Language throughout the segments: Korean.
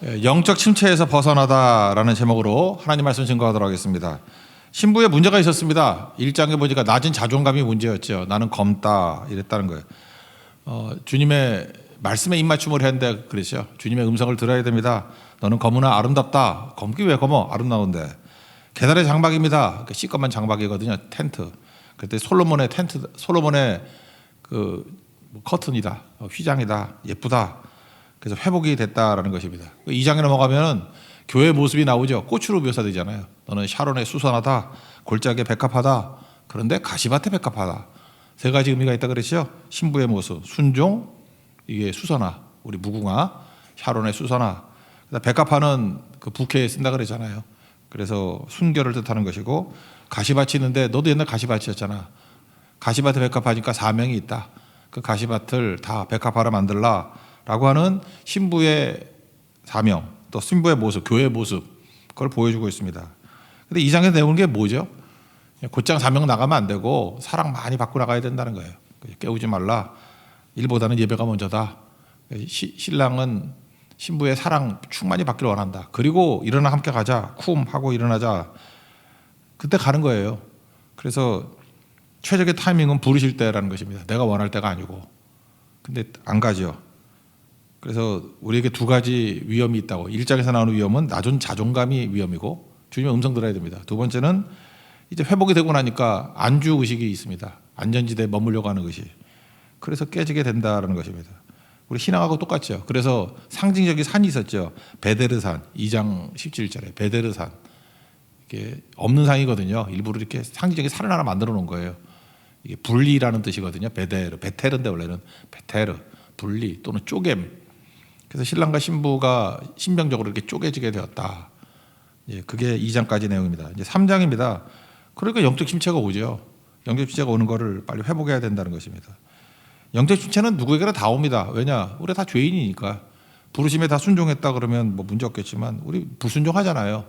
영적 침체에서 벗어나다라는 제목으로 하나님 말씀 증거하도록 하겠습니다. 신부에 문제가 있었습니다. 1장에 보니까 낮은 자존감이 문제였죠. 나는 검다 이랬다는 거예요. 주님의 말씀에 입맞춤을 했는데 그랬죠. 주님의 음성을 들어야 됩니다. 너는 검으나 아름답다. 검기 왜 검어? 아름다운데. 계달의 장막입니다. 시꺼먼 장막이거든요. 텐트. 그때 솔로몬의 텐트, 솔로몬의 그 커튼이다. 휘장이다. 예쁘다. 그래서 회복이 됐다라는 것입니다. 2장에 넘어가면 교회의 모습이 나오죠. 꽃으로 묘사되잖아요. 너는 샤론에 수선하다, 골짜기에 백합하다, 그런데 가시밭에 백합하다. 세 가지 의미가 있다 그랬죠. 신부의 모습, 순종, 이게 수선화, 우리 무궁화, 샤론의 수선화. 백합화는 그 부케에 쓴다 그랬잖아요. 그래서 순결을 뜻하는 것이고, 가시밭이 있는데 너도 옛날 가시밭이었잖아. 가시밭에 백합하니까 사명이 있다. 그 가시밭을 다 백합화로 만들라. 라고 하는 신부의 사명, 또 신부의 모습, 교회의 모습, 그걸 보여주고 있습니다. 근데 2장에 내용은 게 뭐죠? 곧장 사명 나가면 안 되고 사랑 많이 받고 나가야 된다는 거예요. 깨우지 말라. 일보다는 예배가 먼저다. 신랑은 신부의 사랑 충만히 받기를 원한다. 그리고 일어나 함께 가자. 쿰 하고 일어나자. 그때 가는 거예요. 그래서 최적의 타이밍은 부르실 때라는 것입니다. 내가 원할 때가 아니고. 근데 안 가죠. 그래서 우리에게 두 가지 위험이 있다고. 1장에서 나오는 위험은 낮은 자존감이 위험이고 주님의 음성 들어야 됩니다. 두 번째는 이제 회복이 되고 나니까 안주 의식이 있습니다. 안전지대에 머물려고 하는 의식. 그래서 깨지게 된다는 것입니다. 우리 신앙하고 똑같죠. 그래서 상징적인 산이 있었죠. 베데르산, 2장 17절에 베데르산. 이게 없는 산이거든요. 일부러 이렇게 상징적인 산을 하나 만들어 놓은 거예요. 이게 분리라는 뜻이거든요. 베데르, 베테르인데 원래는 베테르, 분리 또는 쪼갰. 그래서 신랑과 신부가 신병적으로 이렇게 쪼개지게 되었다. 예, 그게 2장까지 내용입니다. 이제 3장입니다. 그러니까 영적 침체가 오죠. 영적 침체가 오는 거를 빨리 회복해야 된다는 것입니다. 영적 침체는 누구에게나 다 옵니다. 왜냐? 우리 다 죄인이니까. 부르심에 다 순종했다 그러면 뭐 문제 없겠지만 우리 불순종하잖아요.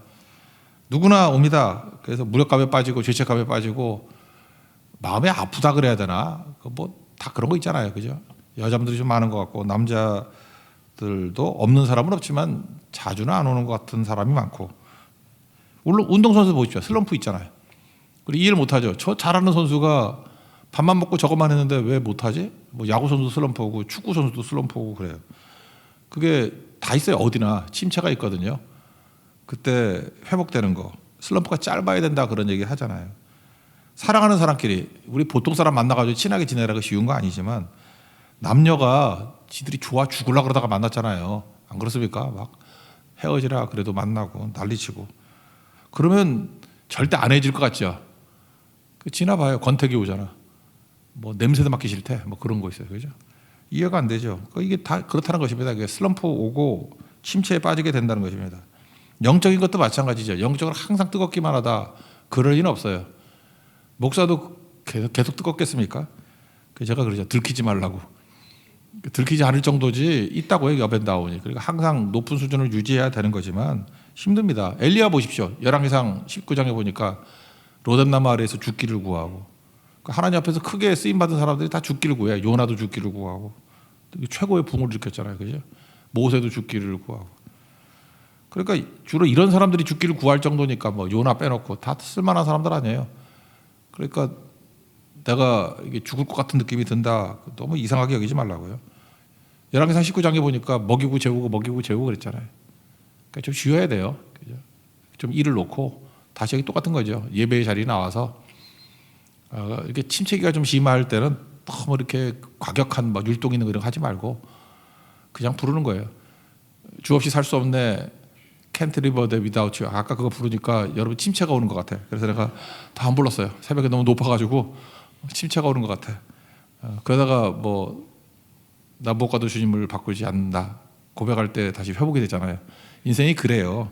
누구나 옵니다. 그래서 무력감에 빠지고 죄책감에 빠지고 마음이 아프다 그래야 되나? 뭐 다 그런 거 있잖아요. 그죠? 여자분들이 좀 많은 것 같고 남자들도 없는 사람은 없지만 자주는 안 오는 것 같은 사람이 많고, 물론 운동선수 보십시오. 슬럼프 있잖아요. 그리고 이해를 못하죠. 저 잘하는 선수가 밥만 먹고 저것만 했는데 왜 못하지? 뭐 야구 선수도 슬럼프 오고 축구 선수도 슬럼프 오고 그래요. 그게 다 있어요. 어디나 침체가 있거든요. 그때 회복되는 거. 슬럼프가 짧아야 된다 그런 얘기 하잖아요. 사랑하는 사람끼리 우리 보통 사람 만나가지고 친하게 지내라고 쉬운 거 아니지만 남녀가 지들이 좋아 죽으려고 그러다가 만났잖아요. 안 그렇습니까? 막 헤어지라 그래도 만나고 난리치고. 그러면 절대 안 해질 것 같죠? 지나봐요. 권태기 오잖아. 뭐 냄새도 맡기 싫대. 뭐 그런 거 있어요. 그죠? 이해가 안 되죠. 이게 다 그렇다는 것입니다. 슬럼프 오고 침체에 빠지게 된다는 것입니다. 영적인 것도 마찬가지죠. 영적으로 항상 뜨겁기만 하다. 그럴 리는 없어요. 목사도 계속 뜨겁겠습니까? 제가 그러죠. 들키지 말라고. 들키지 않을 정도지 있다고요. 여벤다운이. 그러니까 항상 높은 수준을 유지해야 되는 거지만 힘듭니다. 엘리야 보십시오. 열왕기상 19장에 보니까 로뎀나무 아래에서 죽기를 구하고, 하나님 앞에서 크게 쓰임받은 사람들이 다 죽기를 구해요. 요나도 죽기를 구하고, 최고의 붕을 일으켰잖아요. 그죠? 모세도 죽기를 구하고. 그러니까 주로 이런 사람들이 죽기를 구할 정도니까 뭐 요나 빼놓고 다 쓸만한 사람들 아니에요. 그러니까 내가 이게 죽을 것 같은 느낌이 든다. 너무 이상하게 여기지 말라고요. 열왕기상 19장에 보니까 먹이고 재우고 그랬잖아요. 그러니까 좀 쉬어야 돼요. 그죠? 좀 일을 놓고 다시 여기 똑같은 거죠. 예배의 자리에 나와서 이렇게 침체기가 좀 심할 때는 너무 이렇게 과격한 막 율동 있는 거 이런 거 하지 말고 그냥 부르는 거예요. 주 없이 살 수 없네. Can't live there without you. 아까 그거 부르니까 여러분 침체가 오는 것 같아. 그래서 내가 다 안 불렀어요. 새벽에 너무 높아가지고 침체가 오는 것 같아. 그러다가 뭐 나 무엇과도 주님을 바꾸지 않는다 고백할 때 다시 회복이 되잖아요. 인생이 그래요.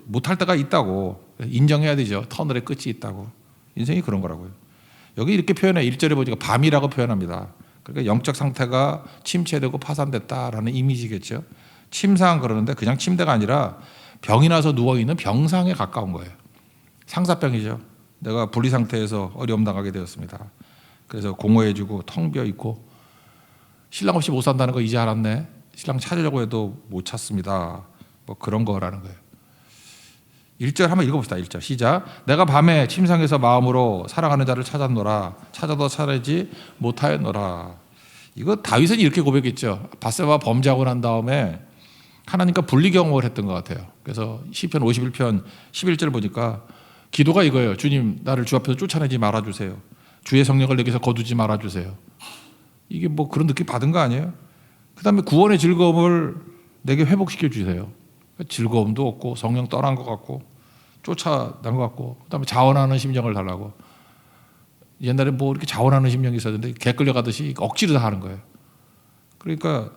못할 때가 있다고 인정해야 되죠. 터널의 끝이 있다고. 인생이 그런 거라고요. 여기 이렇게 표현해. 1절에 보니까 밤이라고 표현합니다. 그러니까 영적 상태가 침체되고 파산됐다라는 이미지겠죠. 침상 그러는데 그냥 침대가 아니라 병이 나서 누워있는 병상에 가까운 거예요. 상사병이죠. 내가 분리 상태에서 어려움 당하게 되었습니다. 그래서 공허해지고 텅 비어 있고 신랑 없이 못 산다는 거 이제 알았네. 신랑 찾으려고 해도 못 찾습니다. 뭐 그런 거라는 거예요. 1절 한번 읽어봅시다. 1절 시작. 내가 밤에 침상에서 마음으로 사랑하는 자를 찾았노라. 찾아도 찾지 못하였노라. 이거 다윗은 이렇게 고백했죠. 밧세바 범죄하고 난 다음에 하나님과 분리 경험을 했던 것 같아요. 그래서 시편 51편 11절 보니까 기도가 이거예요. 주님, 나를 주 앞에서 쫓아내지 말아주세요. 주의 성령을 내게서 거두지 말아주세요. 이게 뭐 그런 느낌 받은 거 아니에요? 그 다음에 구원의 즐거움을 내게 회복시켜 주세요. 즐거움도 없고 성령 떠난 것 같고 쫓아난 것 같고, 그 다음에 자원하는 심령을 달라고. 옛날에 뭐 이렇게 자원하는 심령이 있었는데 개 끌려가듯이 억지로 다 하는 거예요. 그러니까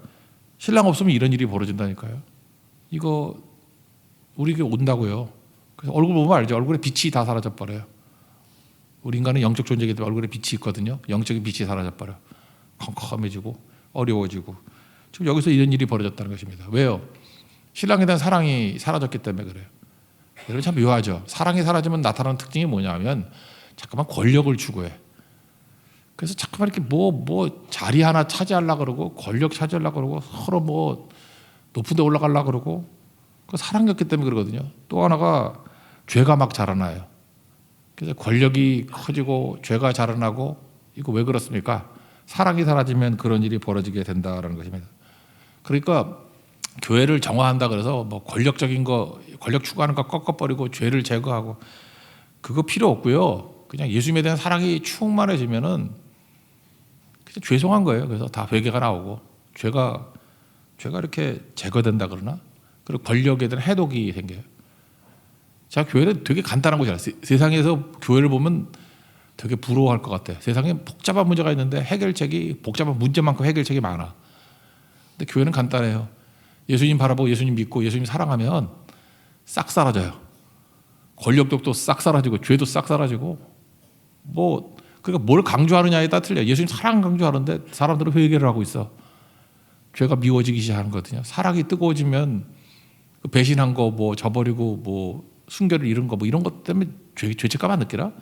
신랑 없으면 이런 일이 벌어진다니까요. 이거 우리에게 온다고요. 그래서 얼굴 보면 알죠. 얼굴에 빛이 다 사라져버려요. 우리 인간은 영적 존재이기 때문에 얼굴에 빛이 있거든요. 영적인 빛이 사라져버려요. 컴컴해지고 어려워지고. 지금 여기서 이런 일이 벌어졌다는 것입니다. 왜요? 신랑에 대한 사랑이 사라졌기 때문에 그래요. 여러분 참 묘하죠. 사랑이 사라지면 나타나는 특징이 뭐냐면 자꾸만 권력을 추구해. 그래서 자꾸만 이렇게 뭐 자리 하나 차지하려고 그러고 권력 차지하려고 그러고 서로 뭐 높은 데 올라가려고 그러고, 그 사랑이 없기 때문에 그러거든요. 또 하나가 죄가 막 자라나요. 그래서 권력이 커지고 죄가 자라나고, 이거 왜 그렇습니까? 사랑이 사라지면 그런 일이 벌어지게 된다라는 것입니다. 그러니까 교회를 정화한다 그래서 뭐 권력적인 거, 권력 추구하는 거 꺾어버리고 죄를 제거하고 그거 필요 없고요. 그냥 예수님에 대한 사랑이 충만해지면은 그냥 죄송한 거예요. 그래서 다 회개가 나오고 죄가 이렇게 제거된다 그러나, 그리고 권력에 대한 해독이 생겨요. 자, 교회는 되게 간단한 곳이라. 세상에서 교회를 보면 되게 부러워할 것 같아요. 세상에 복잡한 문제가 있는데 복잡한 문제만큼 해결책이 많아. 근데 교회는 간단해요. 예수님 바라보고 예수님 믿고 예수님 사랑하면 싹 사라져요. 권력도 싹 사라지고 죄도 싹 사라지고, 뭐 그러니까 뭘 강조하느냐에 따라 틀려요. 예수님 사랑 강조하는데 사람들은 회개를 하고 있어. 죄가 미워지기 시작하거든요. 사랑이 뜨거워지면 배신한 거 뭐 저버리고 뭐 순결을 잃은 거 뭐 이런 것 때문에 죄책감 안 느끼나?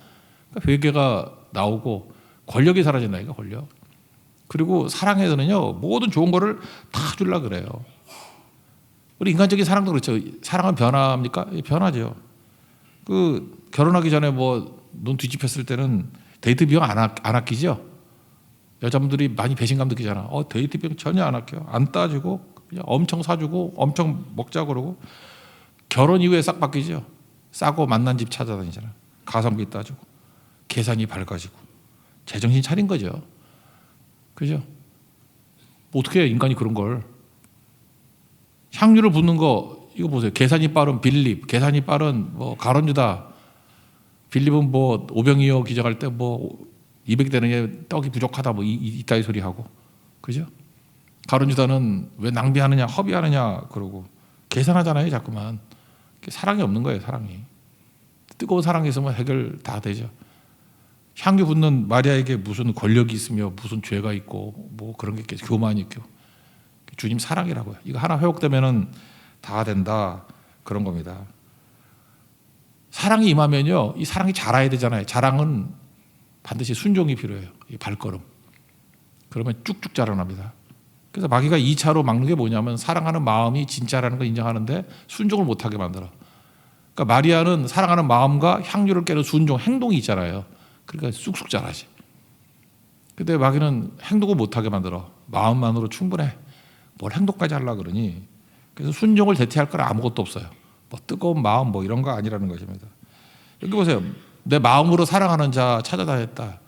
그러니까 회개가 나오고 권력이 사라진다니까, 권력. 그리고 사랑에서는요, 모든 좋은 거를 다 주려고 그래요. 우리 인간적인 사랑도 그렇죠. 사랑은 변합니까? 변하죠. 그 결혼하기 전에 뭐 눈 뒤집혔을 때는 데이트 비용 안 아끼죠. 여자분들이 많이 배신감 느끼잖아. 데이트 비용 전혀 안 아껴요. 안 따지고 그냥 엄청 사주고 엄청 먹자 그러고. 결혼 이후에 싹 바뀌죠. 싸고 만난 집 찾아다니잖아. 가성비 따지고 계산이 밝아지고 제정신 차린 거죠. 그죠? 뭐 어떻게 해, 인간이 그런 걸. 향유를 붓는 거 이거 보세요. 계산이 빠른 빌립, 계산이 빠른 뭐 가론유다. 빌립은 뭐 오병이어 기적할 때 뭐 200대는 떡이 부족하다 뭐 이따위 소리 하고, 그죠? 가론유다는 왜 낭비하느냐, 허비하느냐 그러고 계산하잖아요, 자꾸만. 사랑이 없는 거예요, 사랑이. 뜨거운 사랑이 있으면 해결 다 되죠. 향유 붓는 마리아에게 무슨 권력이 있으며 무슨 죄가 있고 뭐 그런 게 있겠죠. 교만이 있고. 주님 사랑이라고요. 이거 하나 회복되면은 다 된다, 그런 겁니다. 사랑이 임하면요, 이 사랑이 자라야 되잖아요. 자랑은 반드시 순종이 필요해요. 이 발걸음. 그러면 쭉쭉 자라납니다. 그래서 마귀가 2차로 막는 게 뭐냐면 사랑하는 마음이 진짜라는 걸 인정하는데 순종을 못하게 만들어. 그러니까 마리아는 사랑하는 마음과 향유를 깨는 순종, 행동이 있잖아요. 그러니까 쑥쑥 자라지. 근데 마귀는 행동을 못하게 만들어. 마음만으로 충분해. 뭘 행동까지 하려고 그러니. 그래서 순종을 대체할 건 아무것도 없어요. 뭐 뜨거운 마음 뭐 이런 거 아니라는 것입니다. 여기 보세요. 내 마음으로 사랑하는 자 찾아다녔다.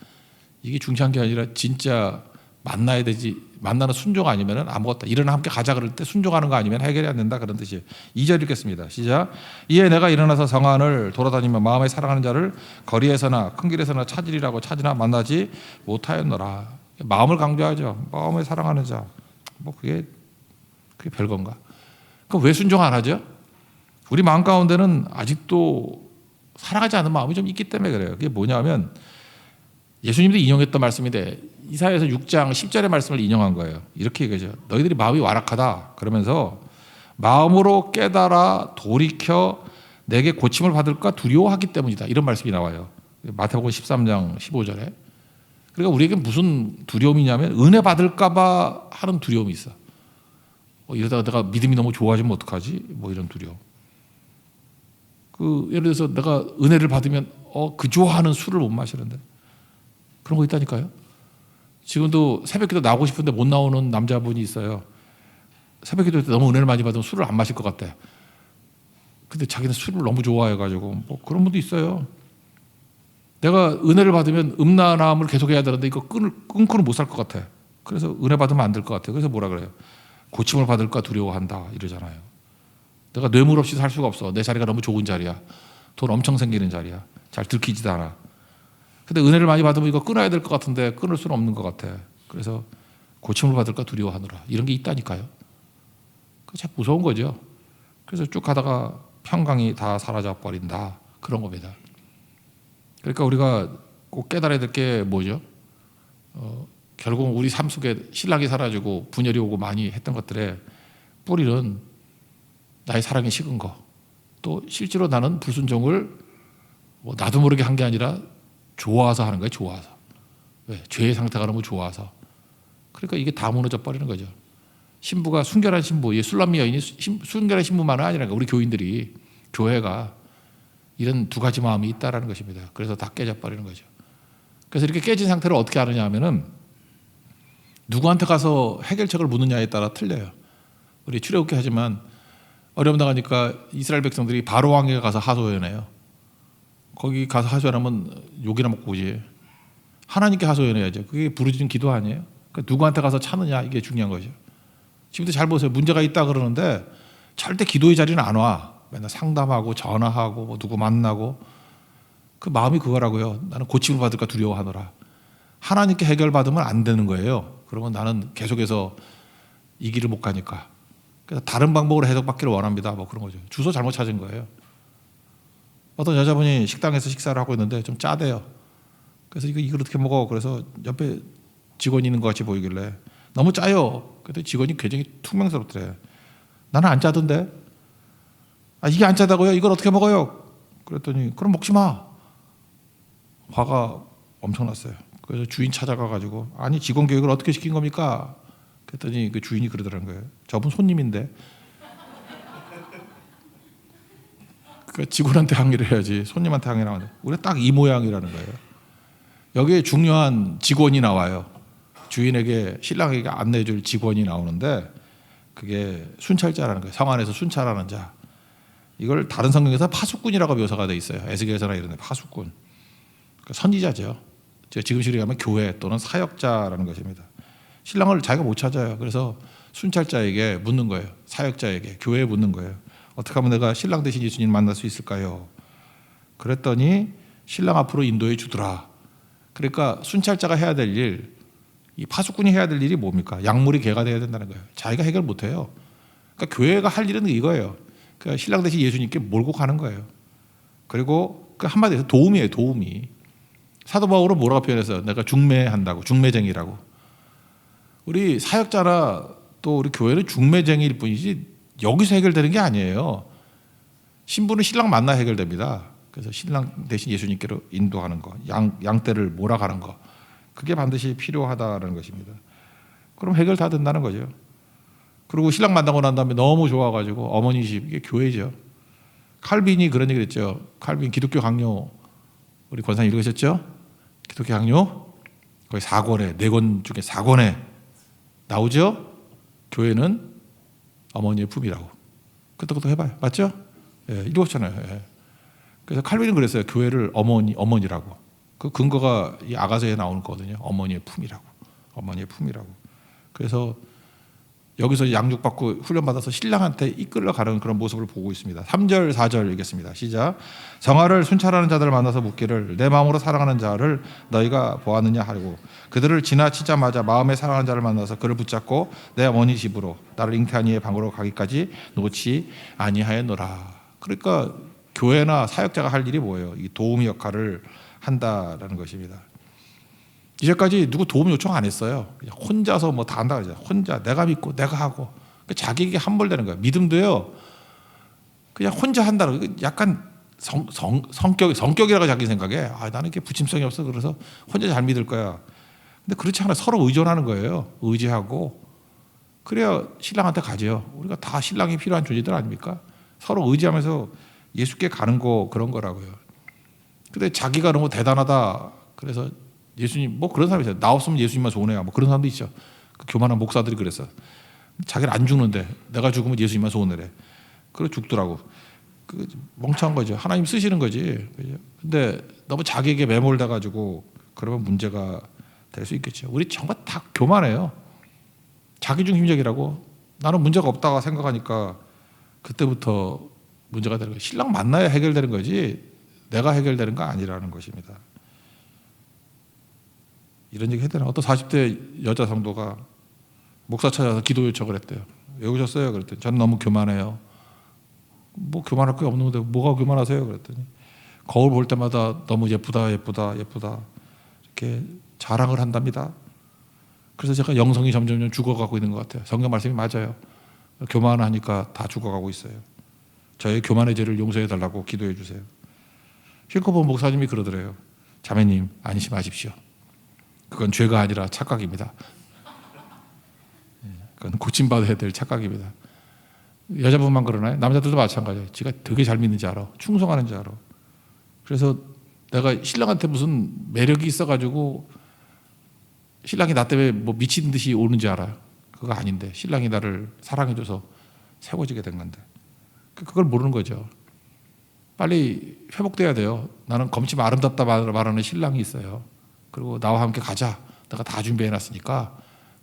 이게 중요한 게 아니라 진짜 만나야 되지. 만나는 순종 아니면 아무것도. 일어나 함께 가자 그럴 때 순종하는 거 아니면 해결이 안 된다, 그런 뜻이에요. 2절 읽겠습니다. 시작. 이에 내가 일어나서 성 안을 돌아다니며 마음에 사랑하는 자를 거리에서나 큰 길에서나 찾으리라고 찾으나 만나지 못하였노라. 마음을 강조하죠. 마음에 사랑하는 자. 뭐 그게 별건가? 그럼 왜 순종 안 하죠? 우리 마음 가운데는 아직도 사랑하지 않는 마음이 좀 있기 때문에 그래요. 그게 뭐냐면 예수님도 인용했던 말씀인데 이사야서 6장 10절의 말씀을 인용한 거예요. 이렇게 얘기하죠. 너희들이 마음이 완악하다. 그러면서 마음으로 깨달아 돌이켜 내게 고침을 받을까 두려워하기 때문이다. 이런 말씀이 나와요. 마태복음 13장 15절에. 그러니까 우리에게 무슨 두려움이냐면 은혜 받을까 봐 하는 두려움이 있어. 이러다가 내가 믿음이 너무 좋아지면 어떡하지? 뭐 이런 두려움. 예를 들어서 내가 은혜를 받으면 그 좋아하는 술을 못 마시는데 그런 거 있다니까요. 지금도 새벽기도 나오고 싶은데 못 나오는 남자분이 있어요. 새벽기도 때 너무 은혜를 많이 받으면 술을 안 마실 것 같아. 근데 자기는 술을 너무 좋아해가지고 뭐 그런 분도 있어요. 내가 은혜를 받으면 음란함을 계속해야 되는데 이거 끊고는 못 살 것 같아. 그래서 은혜 받으면 안 될 것 같아. 그래서 뭐라 그래요? 고침을 받을까 두려워한다 이러잖아요. 내가 뇌물 없이 살 수가 없어. 내 자리가 너무 좋은 자리야. 돈 엄청 생기는 자리야. 잘 들키지도 않아. 근데 은혜를 많이 받으면 이거 끊어야 될 것 같은데 끊을 수는 없는 것 같아. 그래서 고침을 받을까 두려워하느라 이런 게 있다니까요. 참 무서운 거죠. 그래서 쭉 가다가 평강이 다 사라져 버린다. 그런 겁니다. 그러니까 우리가 꼭 깨달아야 될 게 뭐죠? 결국 우리 삶 속에 신랑이 사라지고 분열이 오고 많이 했던 것들의 뿌리는 나의 사랑이 식은 거. 또 실제로 나는 불순종을 나도 모르게 한 게 아니라 좋아서 하는 거예요. 좋아서. 왜? 죄의 상태가 너무 좋아서. 그러니까 이게 다 무너져 버리는 거죠. 신부가 순결한 신부, 술람미 여인이 순결한 신부만은 아니라니까. 우리 교인들이 교회가 이런 두 가지 마음이 있다라는 것입니다. 그래서 다 깨져 버리는 거죠. 그래서 이렇게 깨진 상태를 어떻게 아느냐 하면은 누구한테 가서 해결책을 묻느냐에 따라 틀려요. 우리 출애굽기 하지만 어려움 당하니까 이스라엘 백성들이 바로 왕에게 가서 하소연해요. 거기 가서 하소연하면 욕이나 먹고 오지. 하나님께 하소연해야죠. 그게 부르짖은 기도 아니에요? 그러니까 누구한테 가서 차느냐 이게 중요한 거죠. 지금도 잘 보세요. 문제가 있다 그러는데 절대 기도의 자리는 안 와. 맨날 상담하고 전화하고 뭐 누구 만나고 그 마음이 그거라고요. 나는 고침을 받을까 두려워하노라. 하나님께 해결받으면 안 되는 거예요. 그러면 나는 계속해서 이 길을 못 가니까. 그래서 다른 방법으로 해석받기를 원합니다. 뭐 그런 거죠. 주소 잘못 찾은 거예요. 어떤 여자분이 식당에서 식사를 하고 있는데 좀 짜대요. 그래서 이걸 어떻게 먹어? 그래서 옆에 직원이 있는 것 같이 보이길래 너무 짜요. 그랬더니 직원이 굉장히 퉁명스럽더래. 나는 안 짜던데. 이게 안 짜다고요? 이걸 어떻게 먹어요? 그랬더니 그럼 먹지 마. 화가 엄청났어요. 그래서 주인 찾아가가지고 아니 직원 교육을 어떻게 시킨 겁니까? 그랬더니 그 주인이 그러더라는 거예요. 저분 손님인데. 그 직원한테 항의를 해야지 손님한테 항의를 하면 우리가 딱 이 모양이라는 거예요. 여기에 중요한 직원이 나와요. 주인에게 신랑에게 안내해 줄 직원이 나오는데 그게 순찰자라는 거예요. 성 안에서 순찰하는 자. 이걸 다른 성경에서 파수꾼이라고 묘사가 돼 있어요. 에스겔서나 이런 데 파수꾼. 그러니까 선지자죠. 지금식으로 하면 교회 또는 사역자라는 것입니다. 신랑을 자기가 못 찾아요. 그래서 순찰자에게 묻는 거예요. 사역자에게 교회에 묻는 거예요. 어떻게 하면 내가 신랑 대신 예수님 만날 수 있을까요? 그랬더니 신랑 앞으로 인도해 주더라. 그러니까 순찰자가 해야 될 일, 이 파수꾼이 해야 될 일이 뭡니까? 약물이 개가 돼야 된다는 거예요. 자기가 해결 못 해요. 그러니까 교회가 할 일은 이거예요. 그러니까 신랑 대신 예수님께 몰고 가는 거예요. 그리고 그 한마디로 도움이에요. 도움이. 사도 바울은 뭐라고 표현해서 내가 중매한다고, 중매쟁이라고. 우리 사역자나 또 우리 교회는 중매쟁이일 뿐이지 여기서 해결되는 게 아니에요. 신부는 신랑 만나 해결됩니다. 그래서 신랑 대신 예수님께로 인도하는 거, 양떼를 몰아가는 거, 그게 반드시 필요하다는 것입니다. 그럼 해결 다 된다는 거죠. 그리고 신랑 만나고 난 다음에 너무 좋아가지고 어머니 집, 이게 교회죠. 칼빈이 그런 얘기를 했죠. 칼빈 기독교 강요, 우리 권사님 읽으셨죠? 기독교 강요 거의 4권에 4권 중에 4권에 나오죠. 교회는 어머니의 품이라고. 그것도 해봐요. 맞죠? 예, 읽었잖아요. 예. 그래서 칼빈은 그랬어요. 교회를 어머니라고. 그 근거가 이 아가서에 나오는 거거든요. 어머니의 품이라고. 어머니의 품이라고. 그래서 여기서 양육받고 훈련받아서 신랑한테 이끌려가는 그런 모습을 보고 있습니다. 3절 4절 읽겠습니다. 시작. 정화를 순찰하는 자들을 만나서 묻기를 내 마음으로 사랑하는 자를 너희가 보았느냐 하고 그들을 지나치자마자 마음에 사랑하는 자를 만나서 그를 붙잡고 내 어머니 집으로 나를 잉태한 이의 방으로 가기까지 놓지 아니하였노라. 그러니까 교회나 사역자가 할 일이 뭐예요? 이 도우미 역할을 한다라는 것입니다. 이제까지 누구 도움 요청 안 했어요. 그냥 혼자서 뭐 다 한다 그러죠. 혼자 내가 믿고 내가 하고 자기에게 함몰되는 거예요. 믿음도요. 그냥 혼자 한다는 거. 약간 성격이라고 자기 생각에 나는 이게 부침성이 없어. 그래서 혼자 잘 믿을 거야. 근데 그렇지 않아. 서로 의존하는 거예요. 의지하고 그래야 신랑한테 가죠. 우리가 다 신랑이 필요한 존재들 아닙니까? 서로 의지하면서 예수께 가는 거 그런 거라고요. 근데 자기가 너무 대단하다. 그래서 예수님 뭐 그런 사람이 있어요. 나 없으면 예수님만 소원해요. 뭐 그런 사람도 있죠. 그 교만한 목사들이 그랬어. 자기는 안 죽는데 내가 죽으면 예수님만 소원해래. 그래 죽더라고. 그 멍청한 거죠. 하나님 쓰시는 거지. 근데 너무 자기에게 매몰돼 가지고 그러면 문제가 될 수 있겠죠. 우리 정말 다 교만해요. 자기중심적이라고. 나는 문제가 없다고 생각하니까 그때부터 문제가 되는 거예요. 신랑 만나야 해결되는 거지 내가 해결되는 거 아니라는 것입니다. 이런 얘기 해야 되나? 어떤 40대 여자 성도가 목사 찾아서 기도 요청을 했대요. 왜 오셨어요? 그랬더니 저는 너무 교만해요. 뭐 교만할 게 없는데 뭐가 교만하세요? 그랬더니 거울 볼 때마다 너무 예쁘다 예쁘다 예쁘다 이렇게 자랑을 한답니다. 그래서 제가 영성이 점점 죽어가고 있는 것 같아요. 성경 말씀이 맞아요. 교만하니까 다 죽어가고 있어요. 저의 교만의 죄를 용서해 달라고 기도해 주세요. 힐코본 목사님이 그러더래요. 자매님 안심하십시오. 그건 죄가 아니라 착각입니다. 그건 고침받아야 될 착각입니다. 여자분만 그러나요? 남자들도 마찬가지예요. 지가 되게 잘 믿는지 알아. 충성하는지 알아. 그래서 내가 신랑한테 무슨 매력이 있어가지고 신랑이 나 때문에 뭐 미친 듯이 오는지 알아요. 그거 아닌데 신랑이 나를 사랑해줘서 세워지게 된 건데 그걸 모르는 거죠. 빨리 회복돼야 돼요. 나는 검침 아름답다 말하는 신랑이 있어요. 그리고 나와 함께 가자. 내가 다 준비해놨으니까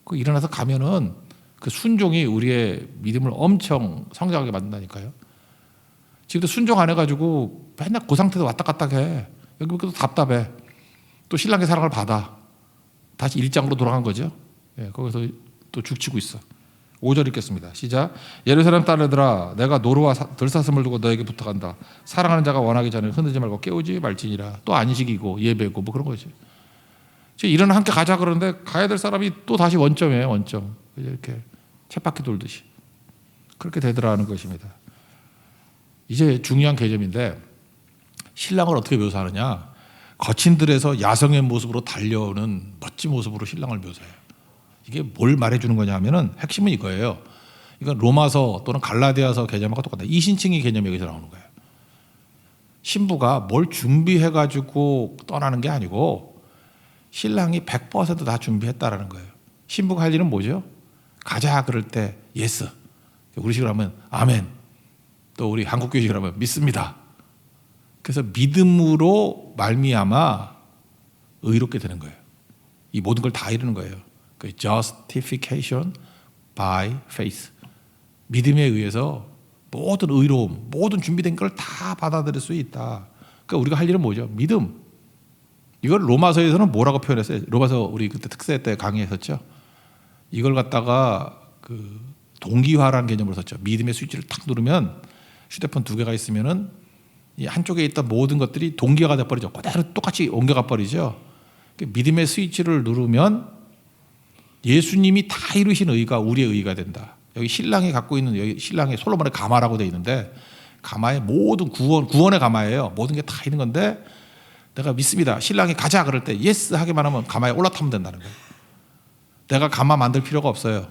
그 일어나서 가면은 그 순종이 우리의 믿음을 엄청 성장하게 만든다니까요. 지금도 순종 안 해가지고 맨날 그 상태도 왔다 갔다 해. 여기 또 답답해. 또 신랑의 사랑을 받아. 다시 일장으로 돌아간 거죠. 예, 거기서 또 죽치고 있어. 5절 읽겠습니다. 시작. 예루살렘 딸들아 내가 노루와 들사슴을 두고 너에게 부탁한다. 사랑하는 자가 원하기 전에 흔들지 말고 깨우지 말지니라. 또 안식이고 예배고 뭐 그런 거지. 일어나 함께 가자 그러는데 가야 될 사람이 또 다시 원점이에요. 원점. 이렇게 쳇바퀴 돌듯이. 그렇게 되더라는 것입니다. 이제 중요한 개념인데 신랑을 어떻게 묘사하느냐. 거친 들에서 야성의 모습으로 달려오는 멋진 모습으로 신랑을 묘사해요. 이게 뭘 말해주는 거냐 하면은 핵심은 이거예요. 이건 로마서 또는 갈라디아서 개념하고 똑같아요. 이신칭의 개념이 여기서 나오는 거예요. 신부가 뭘 준비해가지고 떠나는 게 아니고 신랑이 100%다 준비했다라는 거예요. 신부가 할 일은 뭐죠? 가자 그럴 때 예스. 우리식으로 하면 아멘. 또 우리 한국교식으로 하면 믿습니다. 그래서 믿음으로 말미암아 의롭게 되는 거예요. 이 모든 걸 다 이루는 거예요. 그 justification by faith. 믿음에 의해서 모든 의로움, 모든 준비된 걸 다 받아들일 수 있다. 그러니까 우리가 할 일은 뭐죠? 믿음. 이걸 로마서에서는 뭐라고 표현했어요? 로마서 우리 그때 특세 때 강의했었죠. 이걸 갖다가 그 동기화라는 개념으로 썼죠. 믿음의 스위치를 탁 누르면 휴대폰 2개가 있으면은 이 한쪽에 있던 모든 것들이 동기화가 돼 버리죠. 그대로 똑같이 옮겨가 버리죠. 믿음의 스위치를 누르면 예수님이 다 이루신 의가 우리의 의가 된다. 여기 신랑이 갖고 있는 여기 신랑의 솔로몬의 가마라고 돼 있는데 가마의 모든 구원의 가마예요. 모든 게 다 있는 건데 내가 믿습니다. 신랑이 가자 그럴 때 예스 하기만 하면 가마에 올라타면 된다는 거예요. 내가 가마 만들 필요가 없어요.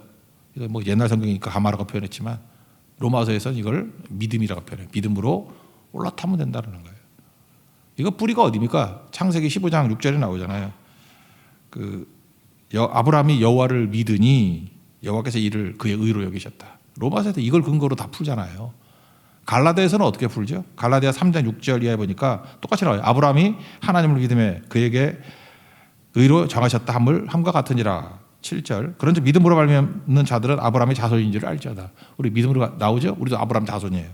이거 뭐 옛날 성경이니까 가마라고 표현했지만 로마서에서는 이걸 믿음이라고 표현해요. 믿음으로 올라타면 된다는 거예요. 이거 뿌리가 어디입니까? 창세기 15장 6절에 나오잖아요. 아브라함이 여호와를 믿으니 여호와께서 이를 그의 의로 여기셨다. 로마서에서 이걸 근거로 다 풀잖아요. 갈라디아에서는 어떻게 풀죠? 갈라디아 3장 6절 이하에 보니까 똑같이 나와요. 아브라함이 하나님을 믿음에 그에게 의로 정하셨다 함과 같으니라. 7절. 그런즉 믿음으로 말미암는 자들은 아브라함의 자손인 줄 알지어다. 우리 믿음으로 나오죠? 우리도 아브라함 자손이에요.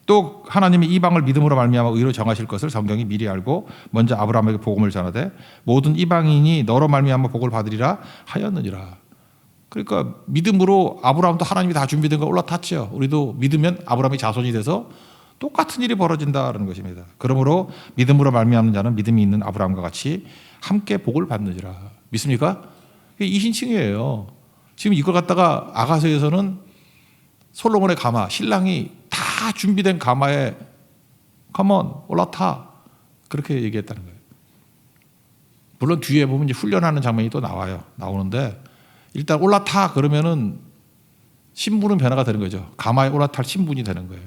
또 하나님이 이방을 믿음으로 말미암아 의로 정하실 것을 성경이 미리 알고 먼저 아브라함에게 복음을 전하되 모든 이방인이 너로 말미암아 복을 받으리라 하였느니라. 그러니까 믿음으로 아브라함도 하나님이 다 준비된 거 올라탔죠. 우리도 믿으면 아브라함이 자손이 돼서 똑같은 일이 벌어진다는 것입니다. 그러므로 믿음으로 말미암는 자는 믿음이 있는 아브라함과 같이 함께 복을 받느니라. 믿습니까? 이게 이신칭이에요. 지금 이걸 갖다가 아가서에서는 솔로몬의 가마, 신랑이 다 준비된 가마에 컴온 올라타 그렇게 얘기했다는 거예요. 물론 뒤에 보면 이제 훈련하는 장면이 또 나오는데 일단 올라타 그러면은 신부는 변화가 되는 거죠. 가마에 올라탈 신분이 되는 거예요.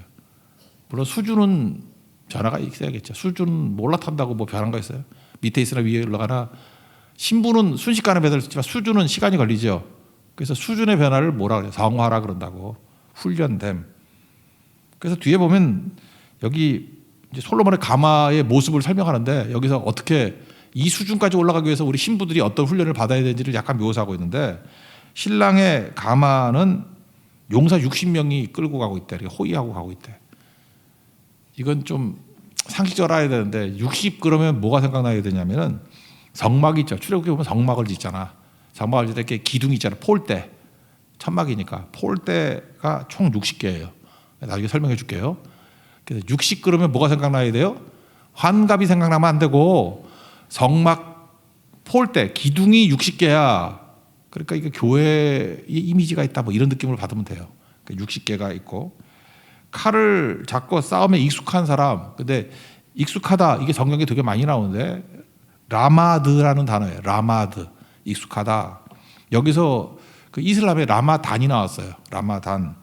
물론 수주는 변화가 있어야겠죠. 수주는 뭐 올라탄다고 뭐 변화가 있어요? 밑에 있으나 위에 올라가나. 신부는 순식간에 변화를 했지만 수주는 시간이 걸리죠. 그래서 수준의 변화를 뭐라 그래요? 성화라 그런다고. 훈련됨. 그래서 뒤에 보면 여기 이제 솔로몬의 가마의 모습을 설명하는데 여기서 어떻게 이 수준까지 올라가기 위해서 우리 신부들이 어떤 훈련을 받아야 되는지를 약간 묘사하고 있는데, 신랑의 가마는 용사 60명이 끌고 가고 있대. 이렇게 호위하고 가고 있대. 이건 좀 상식적으로 알아야 되는데 60 그러면 뭐가 생각나야 되냐면은 성막 있죠. 출애굽기 보면 성막을 짓잖아. 성막을 짓을 때 기둥이 있잖아. 폴대. 천막이니까 폴대가 총 60개예요. 나중에 설명해 줄게요. 그래서 60 그러면 뭐가 생각나야 돼요? 환갑이 생각나면 안 되고 성막 폴대 기둥이 60개야. 그러니까 이게 교회의 이미지가 있다 뭐 이런 느낌을 받으면 돼요. 60개가 있고, 칼을 잡고 싸움에 익숙한 사람. 근데 익숙하다 이게 성경에 되게 많이 나오는데 라마드라는 단어예요. 라마드. 익숙하다. 여기서 그 이슬람의 라마단이 나왔어요. 라마단.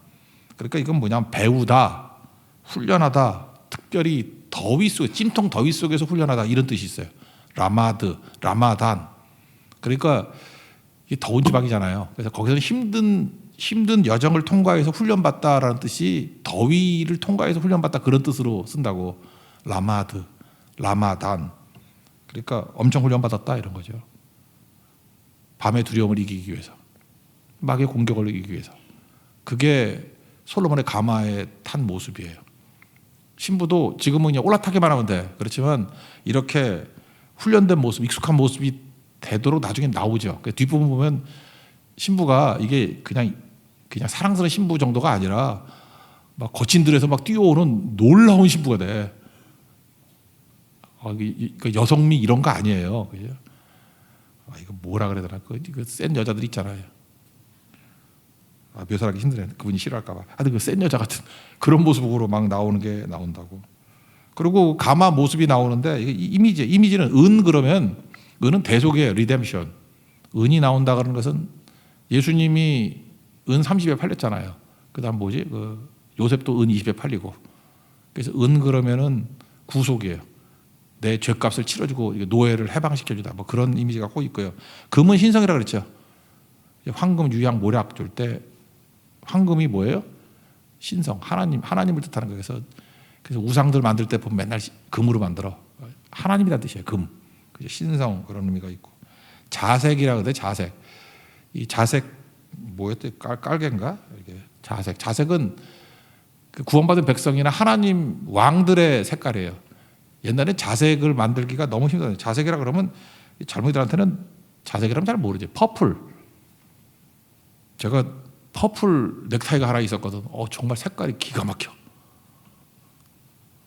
그러니까 이건 뭐냐면 배우다, 훈련하다, 특별히 더위 속에, 찜통 더위 속에서 훈련하다 이런 뜻이 있어요. 라마드, 라마단. 그러니까 이게 더운 지방이잖아요. 그래서 거기서는 힘든 여정을 통과해서 훈련받다라는 뜻이 더위를 통과해서 훈련받다 그런 뜻으로 쓴다고. 라마드, 라마단. 그러니까 엄청 훈련받았다 이런 거죠. 밤의 두려움을 이기기 위해서, 마귀의 공격을 이기기 위해서. 그게 솔로몬의 가마에 탄 모습이에요. 신부도 지금은 그냥 올라타기만 하면 돼. 그렇지만 이렇게 훈련된 모습, 익숙한 모습이 되도록 나중에 나오죠. 뒷부분 보면 신부가 이게 그냥 사랑스러운 신부 정도가 아니라 막 거친 들에서 막 뛰어오는 놀라운 신부가 돼. 여성미 이런 거 아니에요. 그죠? 이거 뭐라 그래야 되나? 그 센 여자들 있잖아요. 묘사하기 힘드네. 그분이 싫어할까봐. 하여튼 그 센 여자 같은 그런 모습으로 막 나오는 게 나온다고. 그리고 가마 모습이 나오는데 이미지는 은 그러면 은은 대속이에요. 리뎀션. 은이 나온다 그러는 것은 예수님이 은 30에 팔렸잖아요. 그다음 뭐지? 요셉도 은 20에 팔리고. 그래서 은 그러면은 구속이에요. 내 죄값을 치러주고 노예를 해방시켜주다. 뭐 그런 이미지가 꼭 있고요. 금은 신성이라 그랬죠. 황금, 유향, 모략 줄 때 황금이 뭐예요? 신성, 하나님을 뜻하는 거예요. 그래서 우상들 만들 때 보면 맨날 금으로 만들어. 하나님이라는 뜻이에요. 금. 신성 그런 의미가 있고. 자색이라 그래. 자색. 이 자색 뭐였대? 깔개인가? 이게 자색은 그 구원받은 백성이나 하나님 왕들의 색깔이에요. 옛날에 자색을 만들기가 너무 힘들어요. 자색이라 그러면 젊은이들한테는 자색이라면 잘 모르죠. 퍼플. 제가 퍼플 넥타이가 하나 있었거든. 정말 색깔이 기가 막혀.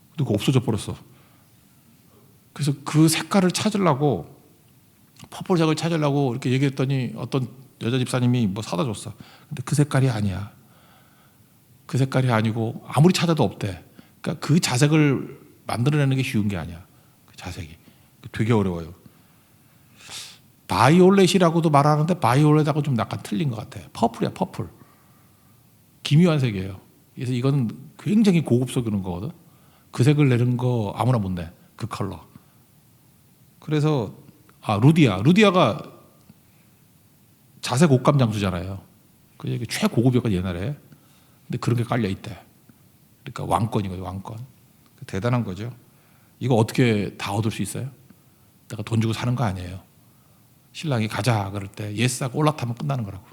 근데 그거 없어져 버렸어. 그래서 그 색깔을 찾으려고, 퍼플색을 찾으려고 이렇게 얘기했더니 어떤 여자 집사님이 뭐 사다 줬어. 근데 그 색깔이 아니야. 그 색깔이 아니고 아무리 찾아도 없대. 그러니까 그 자색을 만들어내는 게 쉬운 게 아니야. 그 자색이 되게 어려워요. 바이올렛이라고도 말하는데 바이올렛하고 좀 약간 틀린 것 같아. 퍼플이야, 퍼플. 기묘한 색이에요. 그래서 이건 굉장히 고급스러운 그런 거거든. 그 색을 내는 거 아무나 못 내. 그 컬러. 그래서 루디아가 자색 옷감 장수잖아요. 그게 최고급이었거든 옛날에. 근데 그런 게 깔려 있대. 그러니까 왕권이거든요, 왕권. 대단한 거죠. 이거 어떻게 다 얻을 수 있어요? 내가 돈 주고 사는 거 아니에요. 신랑이 가자 그럴 때 예스하고 올라타면 끝나는 거라고.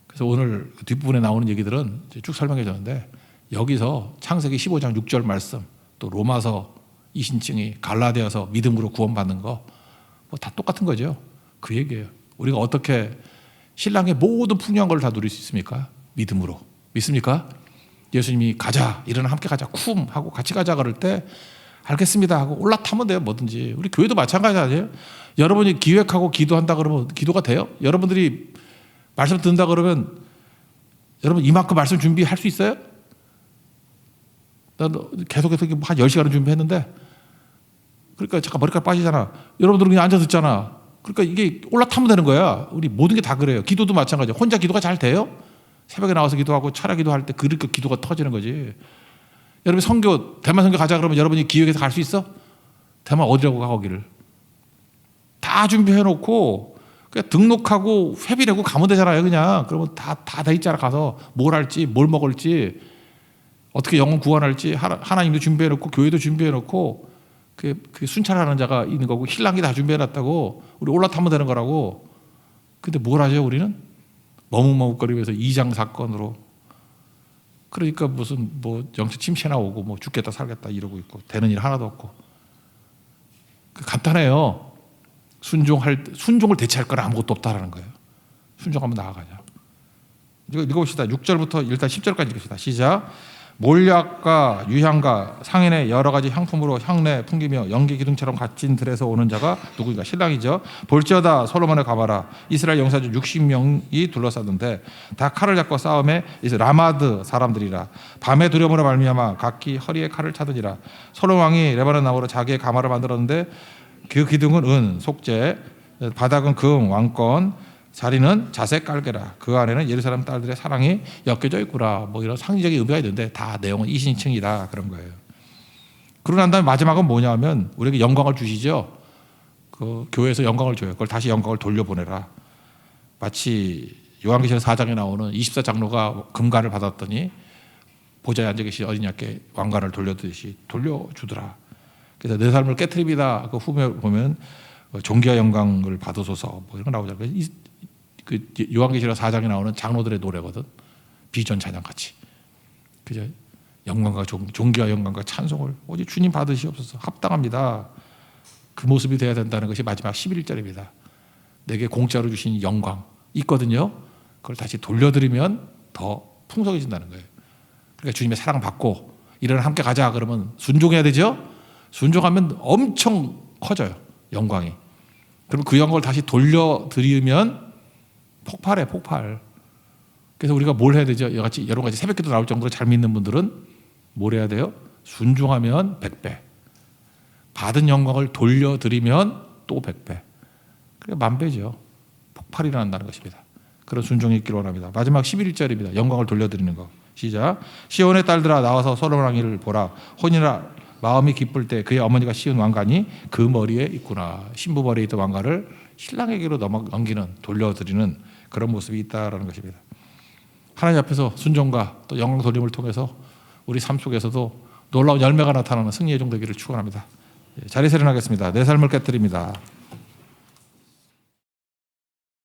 그래서 오늘 뒷부분에 나오는 얘기들은 쭉 설명해 줬는데, 여기서 창세기 15장 6절 말씀, 또 로마서 이신증이 갈라디아서 믿음으로 구원받는 거 뭐 다 똑같은 거죠. 그 얘기예요. 우리가 어떻게 신랑의 모든 풍요한 걸 다 누릴 수 있습니까? 믿음으로. 믿습니까? 예수님이 가자, 일어나 함께 가자, 쿵 하고 같이 가자 그럴 때 알겠습니다 하고 올라타면 돼요. 뭐든지. 우리 교회도 마찬가지 아니에요? 여러분이 기획하고 기도한다 그러면 기도가 돼요? 여러분들이 말씀 듣는다 그러면 여러분 이만큼 말씀 준비할 수 있어요? 난 계속해서 한 10시간을 준비했는데, 그러니까 잠깐 머리카락 빠지잖아. 여러분들은 그냥 앉아 듣잖아. 그러니까 이게 올라타면 되는 거야. 우리 모든 게 다 그래요. 기도도 마찬가지예요. 혼자 기도가 잘 돼요? 새벽에 나와서 기도하고 철야 기도할 때 그렇게 기도가 터지는 거지. 여러분 선교 대만 선교 가자 그러면 여러분이 기획해서 갈 수 있어? 대만 어디라고 가 거기를? 다 준비해 놓고 그냥 등록하고 회비 내고 가면 되잖아요. 그냥 그러면 다 돼 있잖아. 가서 뭘 할지 뭘 먹을지 어떻게 영혼 구원할지 하나님도 준비해 놓고 교회도 준비해 놓고 그 순찰하는 자가 있는 거고 신랑이 다 준비해 놨다고 우리 올라타면 되는 거라고. 근데 뭘 하죠 우리는? 머뭇머뭇거리면서 이장 사건으로 그러니까 무슨 뭐 영적 침체나 오고 뭐 죽겠다 살겠다 이러고 있고 되는 일 하나도 없고. 간단해요. 순종을 대체할 건 아무것도 없다라는 거예요. 순종하면 나아가자. 이거 읽어봅시다. 6절부터 일단 10절까지 읽읍시다. 시작. 몰약과 유향과 상인의 여러 가지 향품으로 향내 풍기며 연기 기둥처럼 갇힌 들에서 오는 자가 누구인가? 신랑이죠. 볼지어다 솔로몬의 가봐라. 이스라엘 용사들 60명이 둘러싸던데 다 칼을 잡고 싸움에 라마드 사람들이라. 밤에 두려움으로 말미암아 각기 허리에 칼을 차더니라. 솔로몬 왕이 레바논 나무로 자기의 가마를 만들었는데 그 기둥은 은, 속재, 바닥은 금, 왕권, 자리는 자색 깔개라. 그 안에는 예루살렘 딸들의 사랑이 엮여져 있구나. 뭐 이런 상징적인 의미가 있는데 다 내용은 이신칭이다 그런 거예요. 그러고 난 다음에 마지막은 뭐냐면 우리에게 영광을 주시죠. 그 교회에서 영광을 줘요. 그걸 다시 영광을 돌려보내라. 마치 요한계시록 4장에 나오는 24장로가 금관을 받았더니 보좌에 앉아 계신 어린 양께 왕관을 돌려주듯이 돌려주더라. 그래서 내 삶을 깨트립니다. 그 후에 보면 존귀와 영광을 받으소서 뭐 이런 거 나오잖아요. 그 요한계시록 4장에 나오는 장로들의 노래거든. 비전 찬양 같이. 그죠? 영광과 존귀와 영광과 찬송을 오직 주님 받으시옵소서. 합당합니다. 그 모습이 되어야 된다는 것이 마지막 11절입니다. 내게 공짜로 주신 영광 있거든요. 그걸 다시 돌려드리면 더 풍성해진다는 거예요. 그러니까 주님의 사랑 받고 이런 함께 가자 그러면 순종해야 되죠. 순종하면 엄청 커져요. 영광이. 그럼 그 영광을 다시 돌려드리면 폭발해 폭발. 그래서 우리가 뭘 해야 되죠? 여러 가지 새벽기도 나올 정도로 잘 믿는 분들은 뭘 해야 돼요? 순종하면 100배. 받은 영광을 돌려드리면 또 100배. 그러니까 10,000배죠. 폭발이 일어난다는 것입니다. 그런 순종이 있기를 원합니다. 마지막 11절입니다. 영광을 돌려드리는 거. 시작. 시온의 딸들아 나와서 솔로몬 왕위를 보라. 혼이나 마음이 기쁠 때 그의 어머니가 씌운 왕관이 그 머리에 있구나. 신부 머리에 있던 왕관을 신랑에게로 넘기는 돌려드리는 그런 모습이 있다라는 것입니다. 하나님 앞에서 순종과 또 영광 돌림을 통해서 우리 삶 속에서도 놀라운 열매가 나타나는 승리의 종 되기를 축원합니다. 자리에서 일어나겠습니다. 내 삶을 깨뜨립니다.